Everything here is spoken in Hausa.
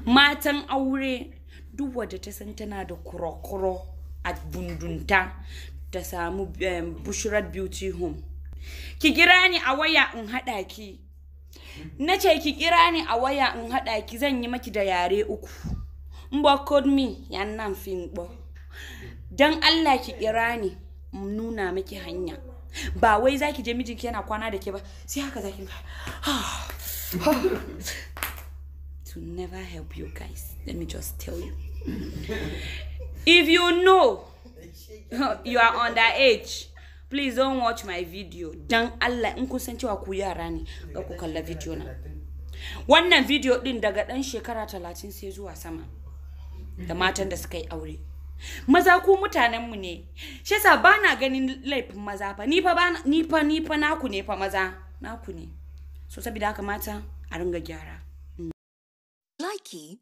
matan aure duk wadda ta san tana da kuro-kuro a bundunta ta samu Bushrat Beauty Home. Ki kira ni a waya in haɗa ki. Nace ki kira ni a waya in haɗa ki, zan yi maki da yare 3. Mbo code me yan nan fin bo. Dan Allah ki kira ni in nuna miki hanya. Ba wai zaki je mijinki yana kwana da ke ba. Sai haka zaki to never help you guys. Let me just tell you. If you know you are underage, please don't watch my video. Dan Allah in kun san cewa ku yara ne, ga ku kalla video na. Wannan video din daga dan shekara 30 sai zuwa sama. Da matan da suka yi aure. Maza ku mutanen mu ne. Shi yasa bana ganin laifin maza fa. Ni fa naku ne fa maza. Naku ne. So saboda haka mata a ringa gyara. Likey